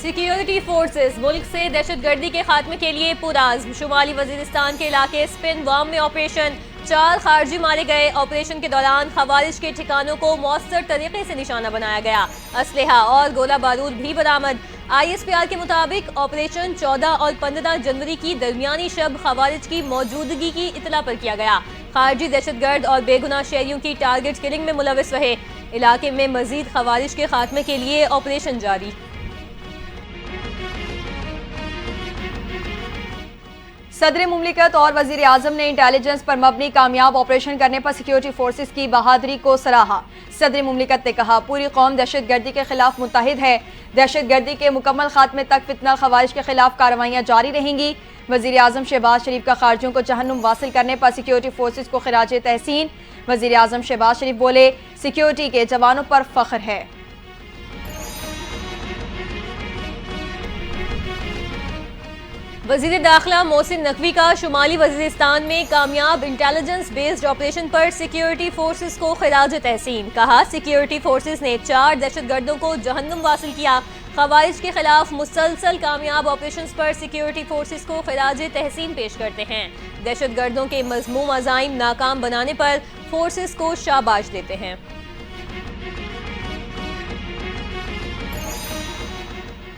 Security forces मुल्क से दहशतगर्दी के खात्मे के लिए पुराज़्म। शुमाली वजीरिस्तान के इलाके स्पिन वाम में ऑपरेशन, 4 खारजी मारे गए। ऑपरेशन के दौरान खवारिज के ठिकानों को मौसर तरीके से निशाना बनाया गया। असलहा और गोला बारूद भी बरामद। ISPR के मुताबिक ऑपरेशन 14 और 15 जनवरी की दरमियानी शब खवारिज की मौजूदगी की इतला पर किया गया। खारजी दहशतगर्द और बेगुनाह शहरियों की टारगेट किलिंग में मुलविस रहे। इलाके में मजीद खवारिज के खात्मे के लिए ऑपरेशन जारी। सदर मुमलिकत और वजीर आजम ने इंटेलिजेंस पर मबनी कामयाब ऑपरेशन करने पर सिक्योरिटी फोर्सेस की बहादुरी को सराहा। सदर मुमलिकत ने कहा, पूरी कौम दहशतगर्दी के खिलाफ मुत्तहिद है। दहशतगर्दी के मुकम्मल खात्मे तक फितना खवारिज के खिलाफ कार्रवाइयाँ जारी रहेंगी। वजीर आजम शहबाज शरीफ का खारजियों को जहन्नुम वासिल करने पर सिक्योरिटी फोर्सेस को खिराज तहसीन। वजीर आजम शहबाज शरीफ बोले, सिक्योरिटी के जवानों पर फख्र है। वजीर दाखिला मोहसिन नकवी का शुमाली वजीरिस्तान में कामयाब इंटेलिजेंस बेस्ड ऑपरेशन पर सिक्योरिटी फोर्सेस को खिराज तहसीन। कहा, सिक्योरिटी फोर्सेस ने 4 दहशतगर्दों को जहन्नुम वासिल किया। खवारिज के खिलाफ मुसलसल कामयाब ऑपरेशंस पर सिक्योरिटी फोर्सेस को खिराज तहसीन पेश करते हैं। दहशतगर्दों के मज़मूम अज़ाइम नाकाम बनाने पर फोर्सेस को शाबाश देते हैं।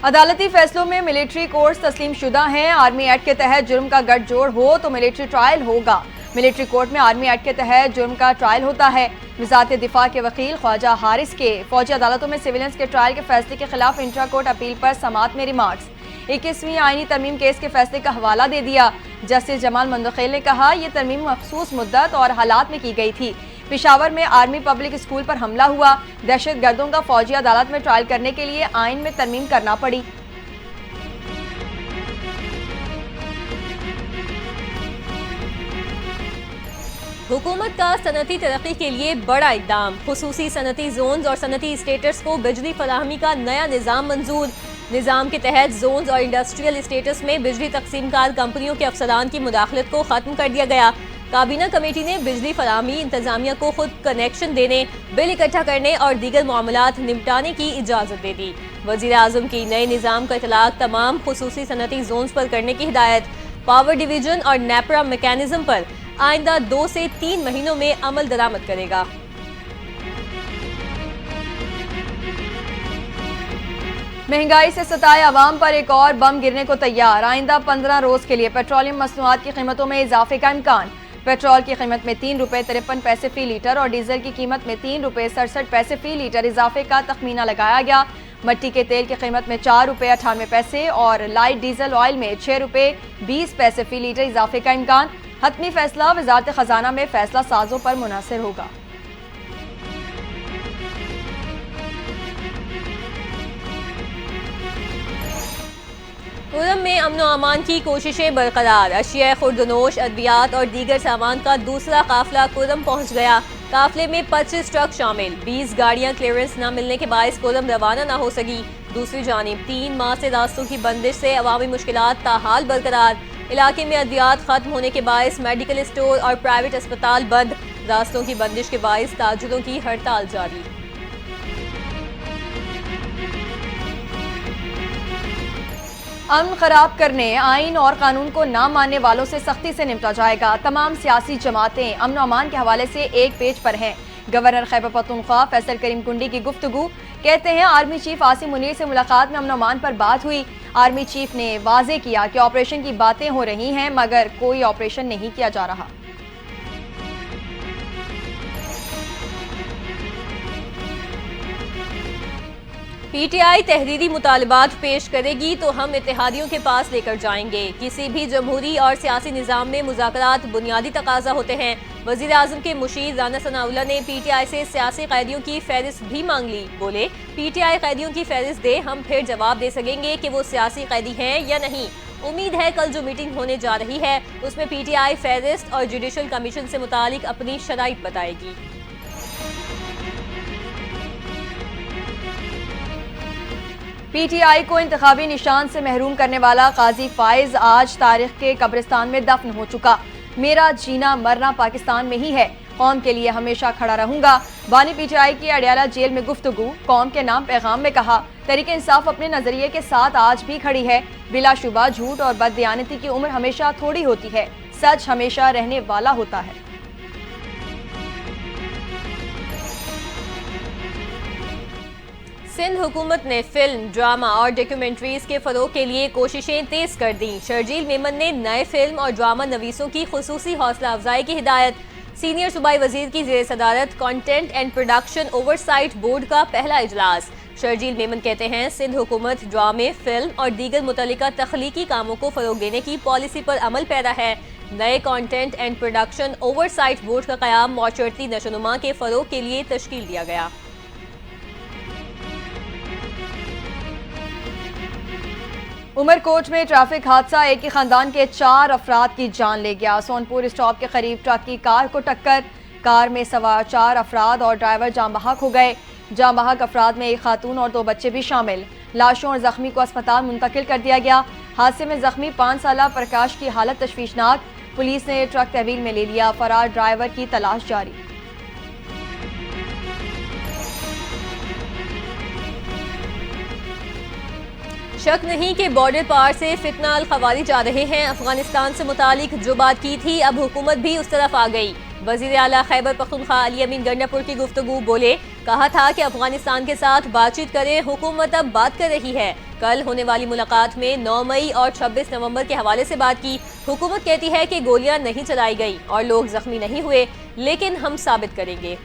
अदालती फैसलों में मिलिट्री कोर्ट्स तस्लीम शुदा हैं। आर्मी एक्ट के तहत जुर्म का गठजोड़ हो तो मिलिट्री ट्रायल होगा। मिलिट्री कोर्ट में आर्मी एक्ट के तहत जुर्म का ट्रायल होता है। वज़ारत दिफा के वकील ख्वाजा हारिस के फौजी अदालतों में सिविलियंस के ट्रायल के फैसले के खिलाफ इंट्रा कोर्ट अपील पर समात में रिमार्क्स। 21वीं आईनी तरमीम केस के फैसले का हवाला दे दिया। जस्टिस जमाल मंदखेल ने कहा, यह तरमीम मखसूस मुद्दत और हालात में की गई थी। पेशावर में आर्मी पब्लिक स्कूल पर हमला हुआ। दहशत गर्दों का फौजी अदालत में ट्रायल करने के लिए आइन में तरमीम करना पड़ी। हुकूमत का सनती तरक्की के लिए बड़ा इक़दाम। खुसूसी सनती जोन्स और सनती स्टेटस को बिजली फराहमी का नया निज़ाम मंजूर। निज़ाम के तहत जोन्स और इंडस्ट्रियल स्टेटस में बिजली तकसीमकार कंपनियों के अफसरान की मुदाखलत को ख़त्म कर दिया गया। काबीना कमेटी ने बिजली फराहमी इंतजामिया को खुद कनेक्शन देने, बिल इकट्ठा करने और दीगर मामलात निपटाने की इजाज़त दे दी। वज़ीर आज़म की नए निज़ाम का इतलाक़ तमाम खुसूसी सनती जोन्स पर करने की हिदायत। पावर डिवीजन और नेपरा मैकेनिज्म पर आइंदा 2 से 3 महीनों में अमल दरामद करेगा। महंगाई से सताए अवाम पर एक और बम गिरने को तैयार। आइंदा 15 रोज के लिए पेट्रोलियम मसनूआत की कीमतों में इजाफे का इम्कान। पेट्रोल की कीमत में 3 रुपये 53 पैसे फी लीटर और डीजल की कीमत में 3 रुपये 67 पैसे फी लीटर इजाफे का तखमीना लगाया गया। मट्टी के तेल की कीमत में 4 रुपये 98 पैसे और लाइट डीजल ऑयल में 6 रुपये 20 पैसे फी लीटर इजाफे का इम्कान। हतमी फैसला वजारत खजाना में फैसला साजों पर मुनहसर होगा। कुरम में अमन व अमान की कोशिशें बरकरार। अशिया खुर्दनोश, अद्वियात और दीगर सामान का दूसरा काफिला कुरम पहुंच गया। काफिले में 25 ट्रक शामिल। 20 गाड़ियां क्लियरेंस न मिलने के बायस कुरम रवाना न हो सकी। दूसरी जानिब 3 माह से रास्तों की बंदिश से अवामी मुश्किलात ताहाल बरकरार। इलाके में अद्वियात खत्म होने के बायस मेडिकल स्टोर और प्राइवेट अस्पताल बंद। रास्तों की बंदिश के बायस ताजुरों की हड़ताल जारी। अमन खराब करने, आइन और कानून को ना मानने वालों से सख्ती से निपटा जाएगा। तमाम सियासी जमातें अमन अमान के हवाले से एक पेज पर हैं। गवर्नर खैबर पख्तूनख्वा फैसल करीम कुंडी की गुफ्तगू। कहते हैं, आर्मी चीफ आसिम मुनीर से मुलाकात में अमन अमान पर बात हुई। आर्मी चीफ ने वाजे किया कि ऑपरेशन की बातें हो रही हैं मगर कोई ऑपरेशन नहीं किया जा रहा। PTI तहरीरी मुतालबात पेश करेगी तो हम इत्तेहादियों के पास लेकर जाएंगे। किसी भी जमहूरी और सियासी निज़ाम में मुज़ाकरात बुनियादी तकाजा होते हैं। वज़ीर आज़म के मुशीर राना सनाउल्लाह ने PTI से सियासी कैदियों की फहरिस्त भी मांग ली। बोले, PTI कैदियों की फहरिस्त दे, हम फिर जवाब दे सकेंगे कि वो सियासी कैदी हैं या नहीं। उम्मीद है कल जो मीटिंग होने जा रही है उसमें PTI फहरिस्त और जुडिशल कमीशन से मुतालिक अपनी शराइत बताएगी। PTI को इंतखाबी निशान से महरूम करने वाला काजी फाइज आज तारीख के कब्रिस्तान में दफन हो चुका। मेरा जीना मरना पाकिस्तान में ही है। कौम के लिए हमेशा खड़ा रहूंगा। बानी पीटीआई की अडयाला जेल में गुफ्तगू, कौम के नाम पैगाम में कहा, तहरीक इंसाफ अपने नजरिए के साथ आज भी खड़ी है। बिलाशुबा झूठ और बददियानती की उम्र हमेशा थोड़ी होती है, सच हमेशा रहने वाला होता है। सिंध हुकूमत ने फिल्म, ड्रामा और डॉक्यूमेंट्रीज के फरोग के लिए कोशिशें तेज कर दी। शर्जील मेमन ने नए फिल्म और ड्रामा नवीसों की खुसूसी हौसला अफजाई की हिदायत। सीनियर सूबाई वजीर की जेर सदारत content and production oversight board का पहला इजलास। शर्जील मेमन कहते हैं, सिंध हुकूमत ड्रामे, फिल्म और दीगर मुतल्लिका तख्लीकी कामों को फरोग देने की पॉलिसी पर अमल पैरा है। नए content and production oversight board का क़याम मौचरती नशोनुमा के फरोग के लिए तश्कील दिया गया। उमरकोट में ट्रैफिक हादसा, एक ही खानदान के 4 अफराद की जान ले गया। सोनपुर स्टॉप के करीब ट्रक की कार को टक्कर, कार में सवार 4 अफराद और ड्राइवर जाम बहक हो गए। जाम बहक अफराद में एक खातून और 2 बच्चे भी शामिल। लाशों और जख्मी को अस्पताल मुंतकिल कर दिया गया। हादसे में जख्मी 5 साला प्रकाश की हालत तशवीशनाक। पुलिस ने ट्रक तहवील में ले लिया, फरार ड्राइवर की तलाश जारी। शक नहीं कि बॉर्डर पार से फितना अल खवारिज आ रहे हैं। अफगानिस्तान से मुतालिक जो बात की थी, अब हुकूमत भी उस तरफ आ गई। वजीर आला खैबर पख्तूनख्वा अली अमीन गंडापुर की गुफ्तगू बोले, कहा था कि अफगानिस्तान के साथ बातचीत करें, हुकूमत अब बात कर रही है। कल होने वाली मुलाकात में 9 मई और 26 नवंबर के हवाले से बात की। हुकूमत कहती है कि गोलियां नहीं चलाई गई और लोग जख्मी नहीं हुए, लेकिन हम साबित करेंगे।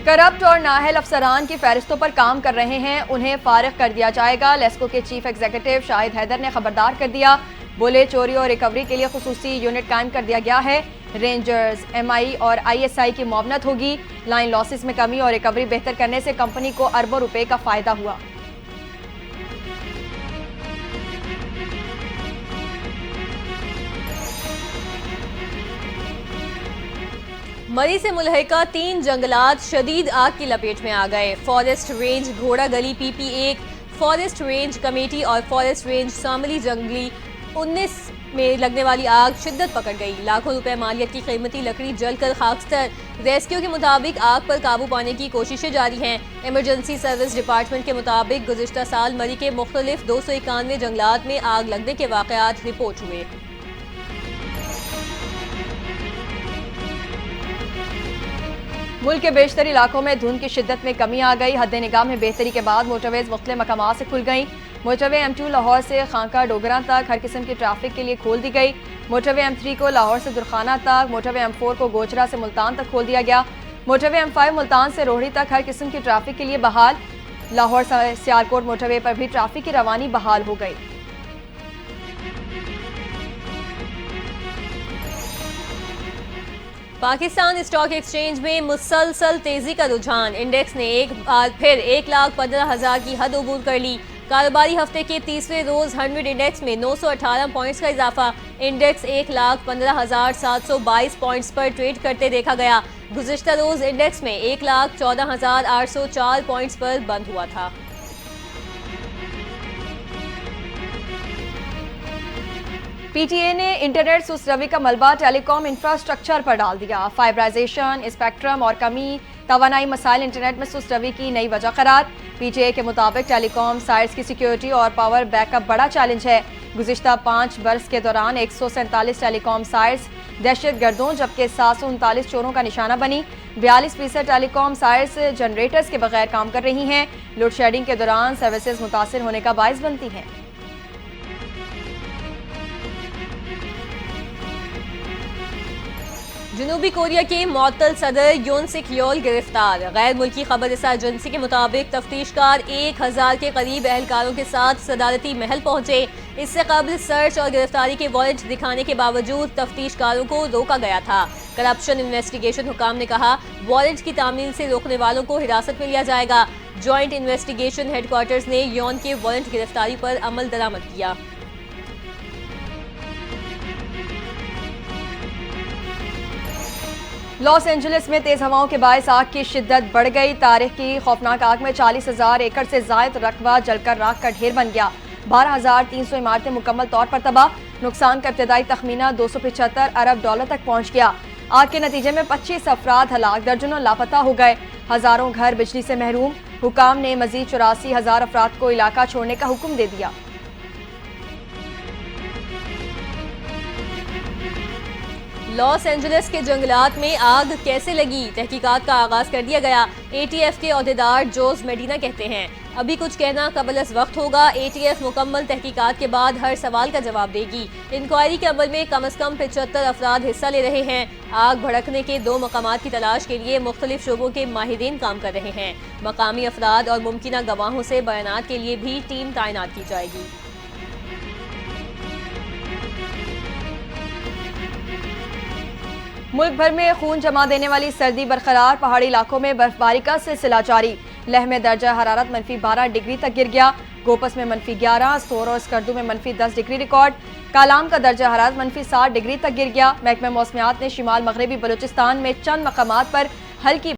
करप्ट और नाअहल अफसरान की फहरिस्तों पर काम कर रहे हैं, उन्हें फारिग कर दिया जाएगा। लेस्को के चीफ एग्जीक्यूटिव शाहिद हैदर ने खबरदार कर दिया। बोले, चोरी और रिकवरी के लिए खुसूसी यूनिट कायम कर दिया गया है। रेंजर्स, MI और ISI की मुआवनत होगी। लाइन लॉसेस में कमी और रिकवरी बेहतर करने से कंपनी को अरबों रुपए का फायदा हुआ। मरी से मुल्हिका 3 जंगलात शदीद आग की लपेट में आ गए। फॉरेस्ट रेंज घोड़ा गली PP1, फॉरेस्ट रेंज कमेटी और फॉरेस्ट रेंज शामली जंगली 19 में लगने वाली आग शिद्दत पकड़ गई। लाखों रुपए मालियत की कीमती लकड़ी जलकर खाकस्तर। रेस्क्यू के मुताबिक आग पर काबू पाने की कोशिशें जारी हैं। इमरजेंसी सर्विस डिपार्टमेंट के मुताबिक गुज़िश्ता साल मरी के मुख्तलिफ 291 जंगलात में आग लगने के वाक़यात रिपोर्ट हुए। मुल्क के बेशतर इलाकों में धुंध की शिद्दत में कमी आ गई। हद निगाह में बेहतरी के बाद मोटरवेज मुख्तलिफ मकामात से खुल गई। मोटरवे M2 लाहौर से खांका डोगरा तक हर किस्म की ट्रैफिक के लिए खोल दी गई। मोटरवे M3 को लाहौर से दुरखाना तक, मोटरवे M4 को गोचरा से मुल्तान तक खोल दिया गया। मोटरवे M5 मुल्तान से रोहड़ी तक हर किस्म की ट्रैफिक के लिए बहाल। लाहौर से सियालकोट मोटरवे पर भी ट्रैफिक की रवानी बहाल हो गई। पाकिस्तान स्टॉक एक्सचेंज में मुसलसल तेजी का रुझान। इंडेक्स ने एक बार फिर 1,15,000 की हद अबूर कर ली। कारोबारी हफ्ते के तीसरे रोज 100 इंडेक्स में 918 पॉइंट्स का इजाफा। इंडेक्स 1,15,722 पॉइंट्स पर ट्रेड करते देखा गया। गुज़िश्ता रोज इंडेक्स में 1,14,804 पॉइंट्स पर बंद हुआ था। PTA ने इंटरनेट सुस्रवी का मलबा टेलीकॉम इंफ्रास्ट्रक्चर पर डाल दिया। फाइब्राइजेशन, स्पेक्ट्रम और कमी तवानाई मसाइल इंटरनेट में सुस्रवी की नई वजह करार। PTA के मुताबिक टेलीकॉम साइट्स की सिक्योरिटी और पावर बैकअप बड़ा चैलेंज है। गुज़िश्ता 5 बरस के दौरान 147 टेलीकॉम साइट्स दहशत गर्दों जबकि 739 चोरों का निशाना बनी। 42% टेलीकॉम साइट्स जनरेटर्स के बगैर काम कर रही हैं। लोड शेडिंग के दौरान सर्विसेज मुतासर होने का बायस बनती हैं। जनूबी कोरिया के मुअत्तल सदर यून सिक योल गिरफ्तार। गैर मुल्की खबररसा एजेंसी के मुताबिक तफ्तीशकार 1000 के करीब एहलकारों के साथ सदारती महल पहुंचे। इससे कबल सर्च और गिरफ्तारी के वारंट दिखाने के बावजूद तफ्तीशकारों को रोका गया था। करप्शन इन्वेस्टिगेशन हुकाम ने कहा, वारंट की तामील से रोकने वालों को हिरासत में लिया जाएगा। जॉइंट इन्वेस्टिगेशन हेडक्वार्टर्स ने यौन के वारंट गिरफ्तारी पर अमल दरामद किया। लॉस एंजलिस में तेज हवाओं के बायस आग की शिद्दत बढ़ गई। तारीख की खौफनाक आग में 40,000 एकड़ से जायद रकबा जलकर राख का ढेर बन गया। 12,300 इमारतें मुकम्मल तौर पर तबाह। नुकसान का इब्तदाई तखमीना $275 अरब तक पहुँच गया। आग के नतीजे में 25 अफराद हलाक, दर्जनों लापता हो गए। हजारों घर बिजली से महरूम। हुकाम ने मजीद 84,000 अफराद को इलाका छोड़ने का हुक्म दे दिया। लॉस एंजलिस के जंगलात में आग कैसे लगी, तहकीकात का आगाज कर दिया गया। ATF के अहदेदार जोस मेडिना कहते हैं अभी कुछ कहना कबल अज़ वक्त होगा। ATF मुकम्मल तहकीकात के बाद हर सवाल का जवाब देगी। इंक्वायरी के अमल में कम अज़ कम 75 अफराद हिस्सा ले रहे हैं। आग भड़कने के 2 मकामात की तलाश के लिए मुख्तलिफ शोबों के माहिरीन काम कर रहे हैं। मकामी अफराद और मुमकिना गवाहों से बयानात के लिए भी टीम तैनात की जाएगी। मुल्क भर में खून जमा देने वाली सर्दी बरकरार, पहाड़ी इलाकों में बर्फबारी का सिलसिला जारी। लेह में दर्जा हरारत -12 डिग्री तक गिर गया। गोपस में -11, सोर और स्कर्दू में -10 डिग्री रिकॉर्ड। कालाम का दर्जा हरारत -7 डिग्री तक गिर गया। महकमा मौसमियात ने शिमाल मगरबी बलूचिस्तान में चंद मकामात पर हल्की